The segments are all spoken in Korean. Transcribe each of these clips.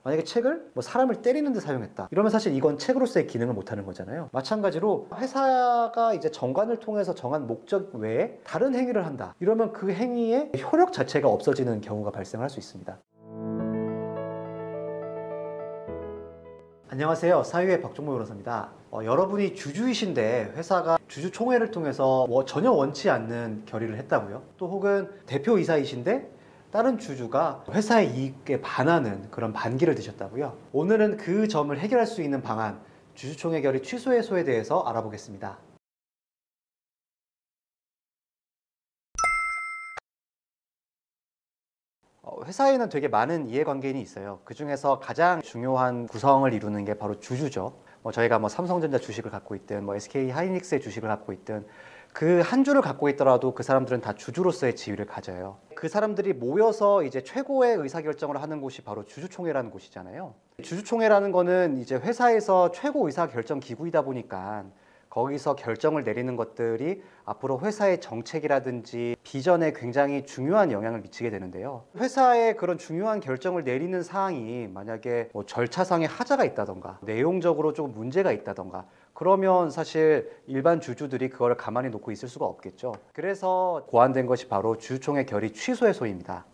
만약에 책을 뭐 사람을 때리는 데 사용했다 이러면 사실 이건 책으로서의 기능을 못하는 거잖아요. 마찬가지로 회사가 이제 정관을 통해서 정한 목적 외에 다른 행위를 한다 이러면 그 행위의 효력 자체가 없어지는 경우가 발생할 수 있습니다. 안녕하세요. 사유의 박종모 변호사입니다. 여러분이 주주이신데 회사가 주주총회를 통해서 전혀 원치 않는 결의를 했다고요? 또 혹은 대표이사이신데 다른 주주가 회사의 이익에 반하는 그런 반기를 드셨다고요? 오늘은 그 점을 해결할 수 있는 방안, 주주총회 결의 취소 해소에 대해서 알아보겠습니다. 회사에는 되게 많은 이해관계인이 있어요. 그 중에서 가장 중요한 구성을 이루는 게 바로 주주죠. 저희가 삼성전자 주식을 갖고 있든 SK 하이닉스의 주식을 갖고 있든 그 한 주를 갖고 있더라도 그 사람들은 다 주주로서의 지위를 가져요. 그 사람들이 모여서 이제 최고의 의사결정을 하는 곳이 바로 주주총회라는 곳이잖아요. 주주총회라는 거는 이제 회사에서 최고 의사결정 기구이다 보니까 거기서 결정을 내리는 것들이 앞으로 회사의 정책이라든지 비전에 굉장히 중요한 영향을 미치게 되는데요. 회사의 그런 중요한 결정을 내리는 사항이 만약에 절차상의 하자가 있다던가 내용적으로 조금 문제가 있다던가 그러면 사실 일반 주주들이 그걸 가만히 놓고 있을 수가 없겠죠. 그래서 고안된 것이 바로 주주총회 결의 취소 해소입니다.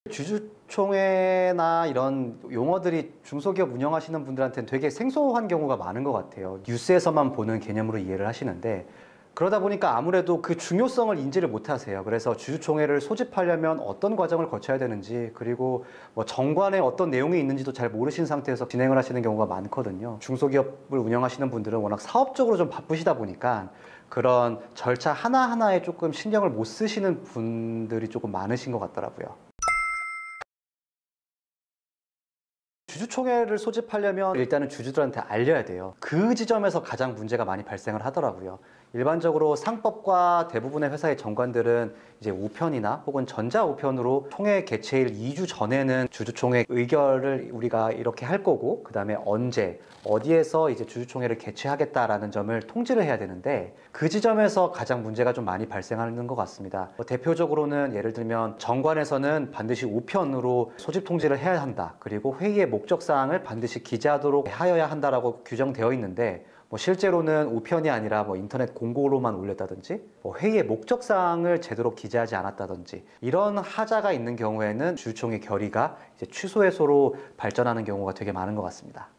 주주총회나 이런 용어들이 중소기업 운영하시는 분들한테는 되게 생소한 경우가 많은 것 같아요. 뉴스에서만 보는 개념으로 이해를 하시는데 그러다 보니까 아무래도 그 중요성을 인지를 못하세요. 그래서 주주총회를 소집하려면 어떤 과정을 거쳐야 되는지 그리고 정관에 어떤 내용이 있는지도 잘 모르신 상태에서 진행을 하시는 경우가 많거든요. 중소기업을 운영하시는 분들은 워낙 사업적으로 좀 바쁘시다 보니까 그런 절차 하나하나에 조금 신경을 못 쓰시는 분들이 조금 많으신 것 같더라고요. 주주총회를 소집하려면 일단은 주주들한테 알려야 돼요. 그 지점에서 가장 문제가 많이 발생을 하더라고요. 일반적으로 상법과 대부분의 회사의 정관들은 이제 우편이나 혹은 전자우편으로 총회 개최일 2주 전에는 주주총회 의결을 우리가 이렇게 할 거고 그 다음에 언제 어디에서 이제 주주총회를 개최하겠다라는 점을 통지를 해야 되는데 그 지점에서 가장 문제가 좀 많이 발생하는 것 같습니다. 대표적으로는 예를 들면 정관에서는 반드시 우편으로 소집 통지를 해야 한다. 그리고 회의의 목적사항을 반드시 기재하도록 하여야 한다라고 규정되어 있는데 실제로는 우편이 아니라 인터넷 공고로만 올렸다든지 회의의 목적사항을 제대로 기재하지 않았다든지 이런 하자가 있는 경우에는 주주총회 결의가 이제 취소 해소로 발전하는 경우가 되게 많은 것 같습니다.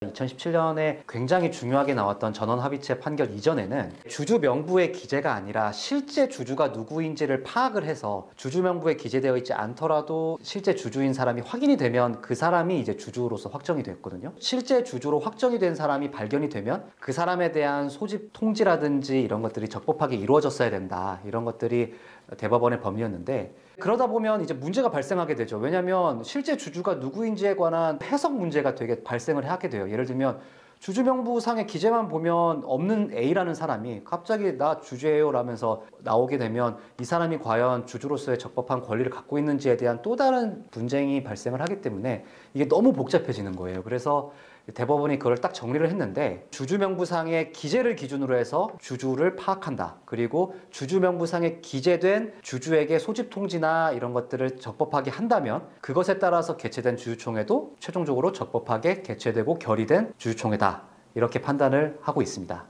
2017년에 굉장히 중요하게 나왔던 전원합의체 판결 이전에는 주주 명부의 기재가 아니라 실제 주주가 누구인지를 파악을 해서 주주 명부에 기재되어 있지 않더라도 실제 주주인 사람이 확인이 되면 그 사람이 이제 주주로서 확정이 됐거든요. 실제 주주로 확정이 된 사람이 발견이 되면 그 사람에 대한 소집 통지라든지 이런 것들이 적법하게 이루어졌어야 된다. 이런 것들이 대법원의 법리였는데 그러다 보면 이제 문제가 발생하게 되죠. 왜냐하면 실제 주주가 누구인지에 관한 해석 문제가 되게 발생을 하게 돼요. 예를 들면 주주명부상의 기재만 보면 없는 A라는 사람이 갑자기 나 주주예요 라면서 나오게 되면 이 사람이 과연 주주로서의 적법한 권리를 갖고 있는지에 대한 또 다른 분쟁이 발생을 하기 때문에 이게 너무 복잡해지는 거예요. 그래서 대법원이 그걸 딱 정리를 했는데 주주명부상의 기재를 기준으로 해서 주주를 파악한다. 그리고 주주명부상에 기재된 주주에게 소집 통지나 이런 것들을 적법하게 한다면 그것에 따라서 개최된 주주총회도 최종적으로 적법하게 개최되고 결의된 주주총회다. 이렇게 판단을 하고 있습니다.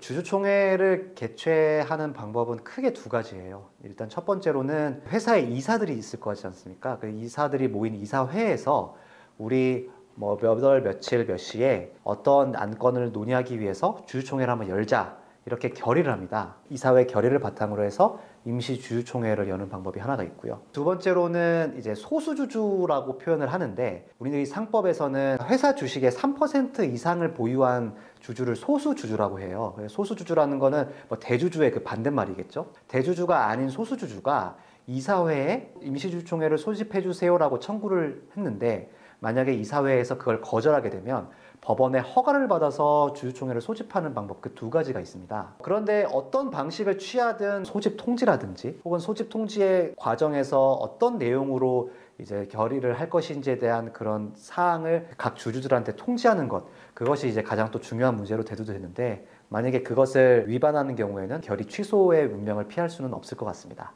주주총회를 개최하는 방법은 크게 두 가지예요. 일단 첫 번째로는 회사에 이사들이 있을 거지 않습니까? 그 이사들이 모인 이사회에서 우리 몇 월 며칠 몇 시에 어떤 안건을 논의하기 위해서 주주총회를 한번 열자 이렇게 결의를 합니다. 이사회 결의를 바탕으로 해서 임시 주주총회를 여는 방법이 하나가 있고요. 두 번째로는 이제 소수주주라고 표현을 하는데 우리들이 상법에서는 회사 주식의 3% 이상을 보유한 주주를 소수주주라고 해요. 소수주주라는 거는 대주주의 그 반대말이겠죠. 대주주가 아닌 소수주주가 이사회에 임시주주총회를 소집해 주세요라고 청구를 했는데 만약에 이사회에서 그걸 거절하게 되면 법원의 허가를 받아서 주주총회를 소집하는 방법 그 두 가지가 있습니다. 그런데 어떤 방식을 취하든 소집 통지라든지 혹은 소집 통지의 과정에서 어떤 내용으로 이제 결의를 할 것인지에 대한 그런 사항을 각 주주들한테 통지하는 것 그것이 이제 가장 또 중요한 문제로 대두되는데 만약에 그것을 위반하는 경우에는 결의 취소의 문명을 피할 수는 없을 것 같습니다.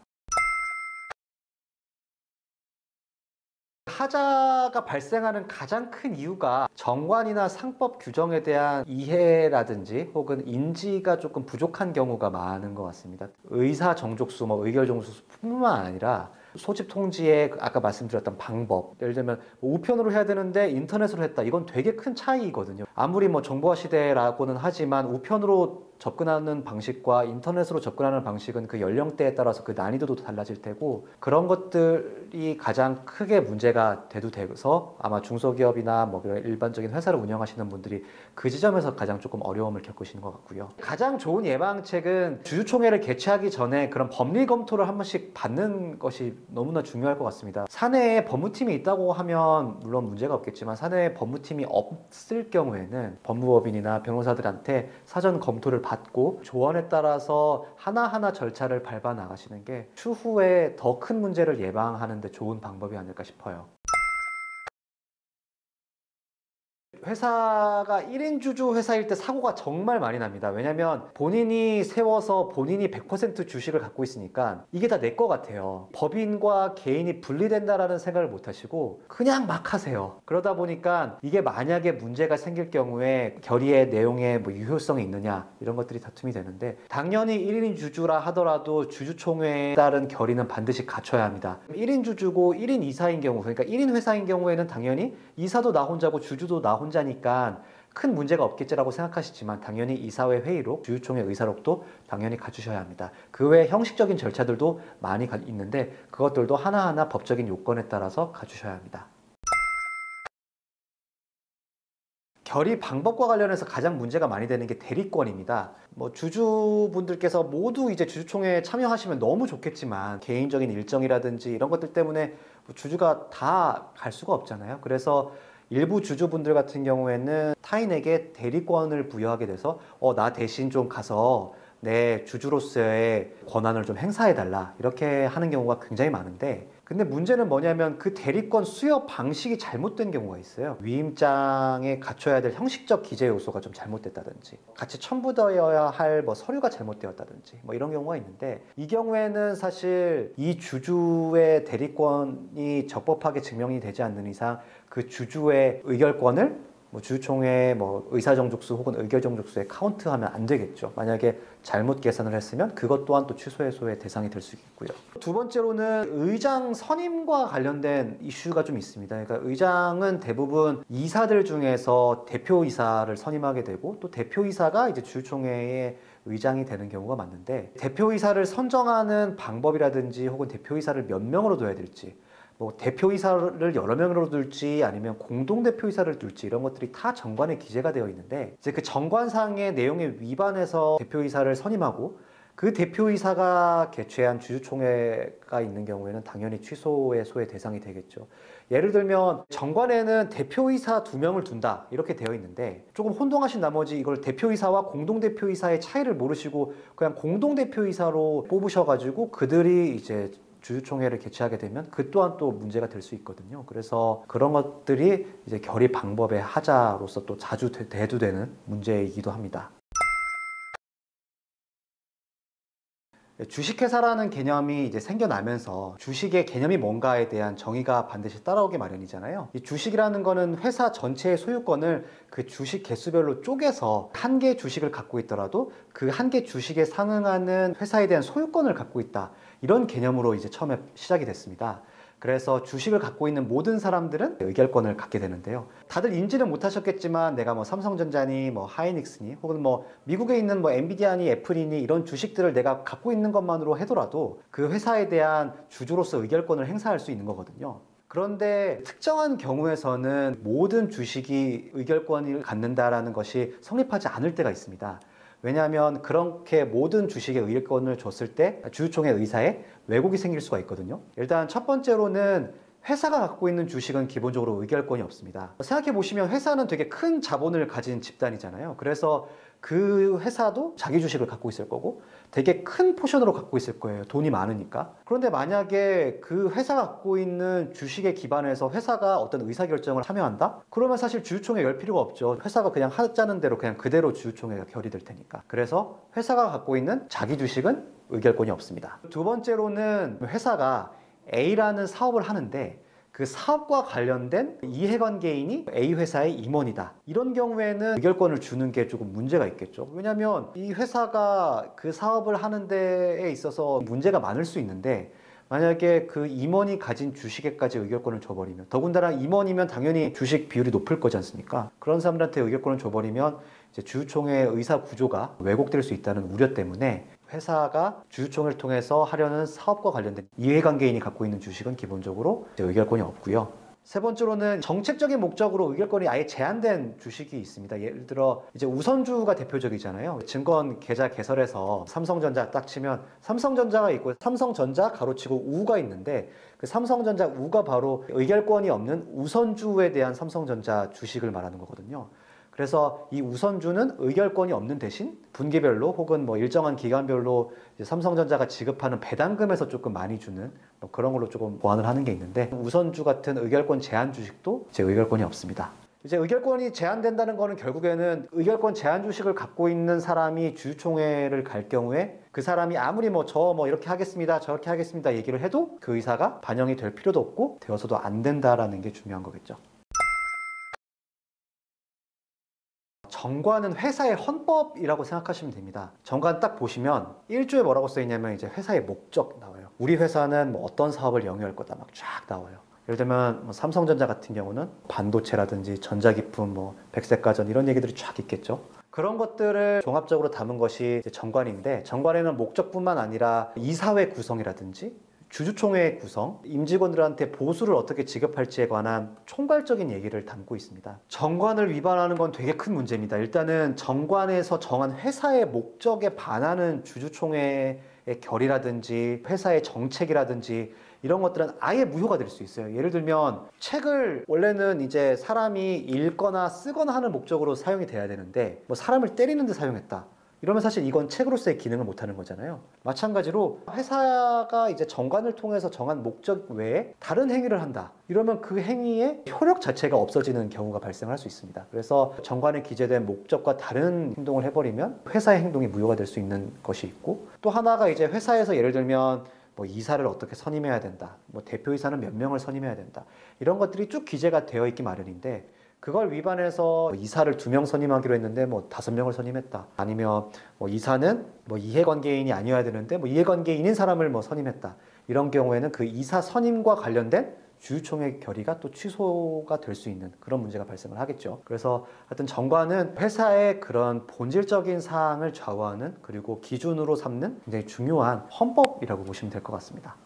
하자가 발생하는 가장 큰 이유가 정관이나 상법 규정에 대한 이해라든지 혹은 인지가 조금 부족한 경우가 많은 것 같습니다. 의사 정족수, 의결 정족수뿐만 아니라 소집 통지의 아까 말씀드렸던 방법, 예를 들면 우편으로 해야 되는데 인터넷으로 했다, 이건 되게 큰 차이거든요. 아무리 정보화 시대라고는 하지만 우편으로 접근하는 방식과 인터넷으로 접근하는 방식은 그 연령대에 따라서 그 난이도도 달라질 테고, 그런 것들이 가장 크게 문제가 돼서 아마 중소기업이나 일반적인 회사를 운영하시는 분들이 그 지점에서 가장 조금 어려움을 겪으시는 것 같고요. 가장 좋은 예방책은 주주총회를 개최하기 전에 그런 법리 검토를 한 번씩 받는 것이 너무나 중요할 것 같습니다. 사내에 법무팀이 있다고 하면 물론 문제가 없겠지만, 사내에 법무팀이 없을 경우에는 법무법인이나 변호사들한테 사전 검토를 받고 조언에 따라서 하나하나 절차를 밟아 나가시는 게 추후에 더 큰 문제를 예방하는 데 좋은 방법이 아닐까 싶어요. 회사가 1인 주주 회사일 때 사고가 정말 많이 납니다. 왜냐면 본인이 세워서 본인이 100% 주식을 갖고 있으니까 이게 다 내 거 같아요. 법인과 개인이 분리된다라는 생각을 못 하시고 그냥 막 하세요. 그러다 보니까 이게 만약에 문제가 생길 경우에 결의의 내용에 유효성이 있느냐, 이런 것들이 다툼이 되는데, 당연히 1인 주주라 하더라도 주주총회에 따른 결의는 반드시 갖춰야 합니다. 1인 주주고 1인 이사인 경우, 그러니까 1인 회사인 경우에는 당연히 이사도 나 혼자고 주주도 나 혼자니까 큰 문제가 없겠지라고 생각하시지만, 당연히 이사회 회의록, 주주총회 의사록도 당연히 갖추셔야 합니다. 그 외에 형식적인 절차들도 많이 있는데 그것들도 하나하나 법적인 요건에 따라서 갖추셔야 합니다. 결의 방법과 관련해서 가장 문제가 많이 되는 게 대리권입니다. 주주분들께서 모두 이제 주주총회에 참여하시면 너무 좋겠지만, 개인적인 일정이라든지 이런 것들 때문에 주주가 다 갈 수가 없잖아요. 그래서 일부 주주분들 같은 경우에는 타인에게 대리권을 부여하게 돼서 나 대신 좀 가서 내 주주로서의 권한을 좀 행사해달라, 이렇게 하는 경우가 굉장히 많은데, 근데 문제는 뭐냐면 그 대리권 수여 방식이 잘못된 경우가 있어요. 위임장에 갖춰야 될 형식적 기재 요소가 좀 잘못됐다든지, 같이 첨부되어야 할 서류가 잘못되었다든지 이런 경우가 있는데, 이 경우에는 사실 이 주주의 대리권이 적법하게 증명이 되지 않는 이상 그 주주의 의결권을 주주총회 의사정족수 혹은 의결정족수에 카운트하면 안 되겠죠. 만약에 잘못 계산을 했으면 그것 또한 또 취소 해소의 대상이 될 수 있고요. 두 번째로는 의장 선임과 관련된 이슈가 좀 있습니다. 그러니까 의장은 대부분 이사들 중에서 대표이사를 선임하게 되고, 또 대표이사가 이제 주주총회의 의장이 되는 경우가 많은데, 대표이사를 선정하는 방법이라든지 혹은 대표이사를 몇 명으로 둬야 될지, 대표이사를 여러 명으로 둘지 아니면 공동대표이사를 둘지, 이런 것들이 다 정관에 기재가 되어 있는데, 이제 그 정관상의 내용에 위반해서 대표이사를 선임하고 그 대표이사가 개최한 주주총회가 있는 경우에는 당연히 취소의 소의 대상이 되겠죠. 예를 들면 정관에는 대표이사 2명을 둔다 이렇게 되어 있는데, 조금 혼동하신 나머지 이걸 대표이사와 공동대표이사의 차이를 모르시고 그냥 공동대표이사로 뽑으셔가지고 그들이 이제 주주총회를 개최하게 되면 그 또한 또 문제가 될 수 있거든요. 그래서 그런 것들이 이제 결의 방법의 하자로서 또 자주 대두되는 문제이기도 합니다. 주식회사라는 개념이 이제 생겨나면서 주식의 개념이 뭔가에 대한 정의가 반드시 따라오기 마련이잖아요. 이 주식이라는 거는 회사 전체의 소유권을 그 주식 개수별로 쪼개서 한 개 주식을 갖고 있더라도 그 한 개 주식에 상응하는 회사에 대한 소유권을 갖고 있다, 이런 개념으로 이제 처음에 시작이 됐습니다. 그래서 주식을 갖고 있는 모든 사람들은 의결권을 갖게 되는데요. 다들 인지는 못하셨겠지만 내가 삼성전자니 하이닉스니 혹은 미국에 있는 엔비디아니 애플이니 이런 주식들을 내가 갖고 있는 것만으로 하더라도 그 회사에 대한 주주로서 의결권을 행사할 수 있는 거거든요. 그런데 특정한 경우에서는 모든 주식이 의결권을 갖는다라는 것이 성립하지 않을 때가 있습니다. 왜냐하면 그렇게 모든 주식의 의결권을 줬을 때 주주총회 의사에 왜곡이 생길 수가 있거든요. 일단 첫 번째로는 회사가 갖고 있는 주식은 기본적으로 의결권이 없습니다. 생각해 보시면 회사는 되게 큰 자본을 가진 집단이잖아요. 그래서 그 회사도 자기 주식을 갖고 있을 거고 되게 큰 포션으로 갖고 있을 거예요. 돈이 많으니까. 그런데 만약에 그 회사가 갖고 있는 주식에 기반해서 회사가 어떤 의사결정을 참여한다? 그러면 사실 주주총회 열 필요가 없죠. 회사가 그냥 하자는 대로 그냥 그대로 주주총회가 결의될 테니까. 그래서 회사가 갖고 있는 자기 주식은 의결권이 없습니다. 두 번째로는 회사가 A라는 사업을 하는데 그 사업과 관련된 이해관계인이 A 회사의 임원이다. 이런 경우에는 의결권을 주는 게 조금 문제가 있겠죠. 왜냐하면 이 회사가 그 사업을 하는 데에 있어서 문제가 많을 수 있는데 만약에 그 임원이 가진 주식에까지 의결권을 줘버리면, 더군다나 임원이면 당연히 주식 비율이 높을 거지 않습니까? 그런 사람들한테 의결권을 줘버리면 이제 주주총회의 의사 구조가 왜곡될 수 있다는 우려 때문에 회사가 주주총회를 통해서 하려는 사업과 관련된 이해관계인이 갖고 있는 주식은 기본적으로 의결권이 없고요. 세 번째로는 정책적인 목적으로 의결권이 아예 제한된 주식이 있습니다. 예를 들어 이제 우선주가 대표적이잖아요. 증권 계좌 개설해서 삼성전자 딱 치면 삼성전자가 있고 삼성전자 가로치고 우가 있는데 그 삼성전자 우가 바로 의결권이 없는 우선주에 대한 삼성전자 주식을 말하는 거거든요. 그래서 이 우선주는 의결권이 없는 대신 분기별로 혹은 뭐 일정한 기간별로 이제 삼성전자가 지급하는 배당금에서 조금 많이 주는 뭐 그런 걸로 조금 보완을 하는 게 있는데 우선주 같은 의결권 제한 주식도 이제 의결권이 없습니다. 이제 의결권이 제한된다는 거는 결국에는 의결권 제한 주식을 갖고 있는 사람이 주주총회를 갈 경우에 그 사람이 아무리 뭐 저 뭐 이렇게 하겠습니다 저렇게 하겠습니다 얘기를 해도 그 의사가 반영이 될 필요도 없고 되어서도 안 된다라는 게 중요한 거겠죠. 정관은 회사의 헌법이라고 생각하시면 됩니다. 정관 딱 보시면 1조에 뭐라고 써있냐면 이제 회사의 목적 나와요. 우리 회사는 뭐 어떤 사업을 영위할 거다 막 쫙 나와요. 예를 들면 뭐 삼성전자 같은 경우는 반도체라든지 전자기품, 뭐 백색가전 이런 얘기들이 쫙 있겠죠. 그런 것들을 종합적으로 담은 것이 이제 정관인데 정관에는 목적뿐만 아니라 이사회 구성이라든지 주주총회의 구성, 임직원들한테 보수를 어떻게 지급할지에 관한 총괄적인 얘기를 담고 있습니다. 정관을 위반하는 건 되게 큰 문제입니다. 일단은 정관에서 정한 회사의 목적에 반하는 주주총회의 결의라든지 회사의 정책이라든지 이런 것들은 아예 무효가 될 수 있어요. 예를 들면 책을 원래는 이제 사람이 읽거나 쓰거나 하는 목적으로 사용이 돼야 되는데 뭐 사람을 때리는 데 사용했다. 이러면 사실 이건 책으로서의 기능을 못하는 거잖아요. 마찬가지로 회사가 이제 정관을 통해서 정한 목적 외에 다른 행위를 한다. 이러면 그 행위의 효력 자체가 없어지는 경우가 발생할 수 있습니다. 그래서 정관에 기재된 목적과 다른 행동을 해버리면 회사의 행동이 무효가 될 수 있는 것이 있고 또 하나가 이제 회사에서 예를 들면 뭐 이사를 어떻게 선임해야 된다. 뭐 대표이사는 몇 명을 선임해야 된다. 이런 것들이 쭉 기재가 되어 있기 마련인데 그걸 위반해서 이사를 2명 선임하기로 했는데 뭐 5명을 선임했다. 아니면 뭐 이사는 뭐 이해관계인이 아니어야 되는데 뭐 이해관계인인 사람을 뭐 선임했다. 이런 경우에는 그 이사 선임과 관련된 주주총회 결의가 또 취소가 될 수 있는 그런 문제가 발생을 하겠죠. 그래서 하여튼 정관은 회사의 그런 본질적인 사항을 좌우하는 그리고 기준으로 삼는 굉장히 중요한 헌법이라고 보시면 될 것 같습니다.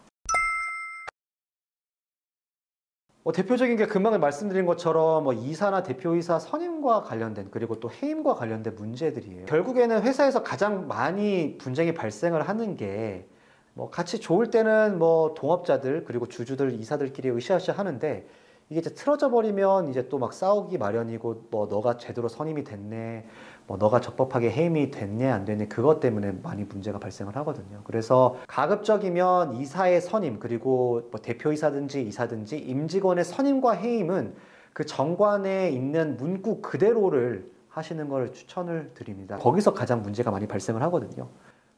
대표적인 게 금방 말씀드린 것처럼 뭐 이사나 대표이사 선임과 관련된 그리고 또 해임과 관련된 문제들이에요. 결국에는 회사에서 가장 많이 분쟁이 발생을 하는 게 뭐 같이 좋을 때는 뭐 동업자들 그리고 주주들 이사들끼리 으쌰으쌰 하는데 이게 이제 틀어져 버리면 이제 또 막 싸우기 마련이고 뭐 너가 제대로 선임이 됐네 뭐 너가 적법하게 해임이 됐네 안 됐네 그것 때문에 많이 문제가 발생을 하거든요. 그래서 가급적이면 이사의 선임 그리고 뭐 대표이사든지 이사든지 임직원의 선임과 해임은 그 정관에 있는 문구 그대로를 하시는 걸 추천을 드립니다. 거기서 가장 문제가 많이 발생을 하거든요.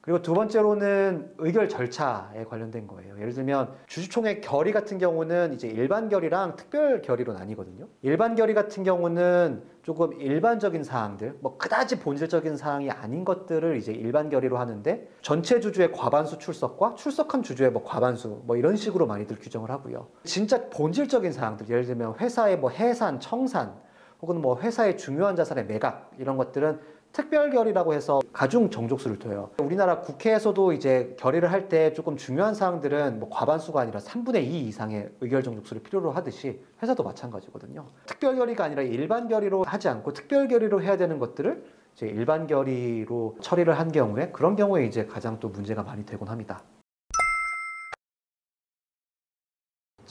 그리고 두 번째로는 의결 절차에 관련된 거예요. 예를 들면 주주총회 결의 같은 경우는 이제 일반 결의랑 특별 결의로 나뉘거든요. 일반 결의 같은 경우는 조금 일반적인 사항들, 뭐 그다지 본질적인 사항이 아닌 것들을 이제 일반 결의로 하는데 전체 주주의 과반수 출석과 출석한 주주의 뭐 과반수 뭐 이런 식으로 많이들 규정을 하고요. 진짜 본질적인 사항들, 예를 들면 회사의 뭐 해산, 청산 혹은 뭐 회사의 중요한 자산의 매각 이런 것들은 특별 결의라고 해서 가중 정족수를 둬요. 우리나라 국회에서도 이제 결의를 할 때 조금 중요한 사항들은 뭐 과반수가 아니라 3분의 2 이상의 의결 정족수를 필요로 하듯이 회사도 마찬가지거든요. 특별 결의가 아니라 일반 결의로 하지 않고 특별 결의로 해야 되는 것들을 이제 일반 결의로 처리를 한 경우에 그런 경우에 이제 가장 또 문제가 많이 되곤 합니다.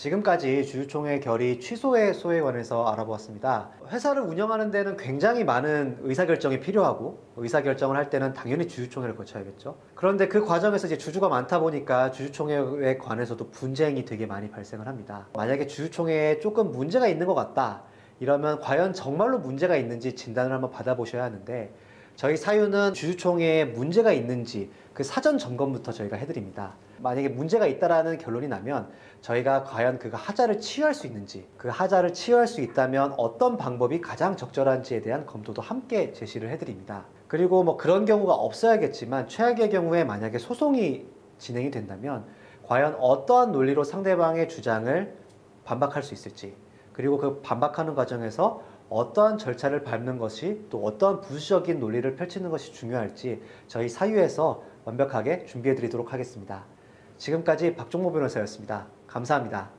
지금까지 주주총회 결의 취소의 소에 관해서 알아보았습니다. 회사를 운영하는 데는 굉장히 많은 의사결정이 필요하고 의사결정을 할 때는 당연히 주주총회를 거쳐야겠죠. 그런데 그 과정에서 이제 주주가 많다 보니까 주주총회에 관해서도 분쟁이 되게 많이 발생을 합니다. 만약에 주주총회에 조금 문제가 있는 것 같다 이러면 과연 정말로 문제가 있는지 진단을 한번 받아보셔야 하는데 저희 사유는 주주총회에 문제가 있는지 그 사전 점검부터 저희가 해드립니다. 만약에 문제가 있다라는 결론이 나면 저희가 과연 그 하자를 치유할 수 있는지, 그 하자를 치유할 수 있다면 어떤 방법이 가장 적절한지에 대한 검토도 함께 제시를 해드립니다. 그리고 뭐 그런 경우가 없어야겠지만 최악의 경우에 만약에 소송이 진행이 된다면 과연 어떠한 논리로 상대방의 주장을 반박할 수 있을지, 그리고 그 반박하는 과정에서 어떠한 절차를 밟는 것이 또 어떠한 부수적인 논리를 펼치는 것이 중요할지 저희 사유에서 완벽하게 준비해 드리도록 하겠습니다. 지금까지 박종모 변호사였습니다. 감사합니다.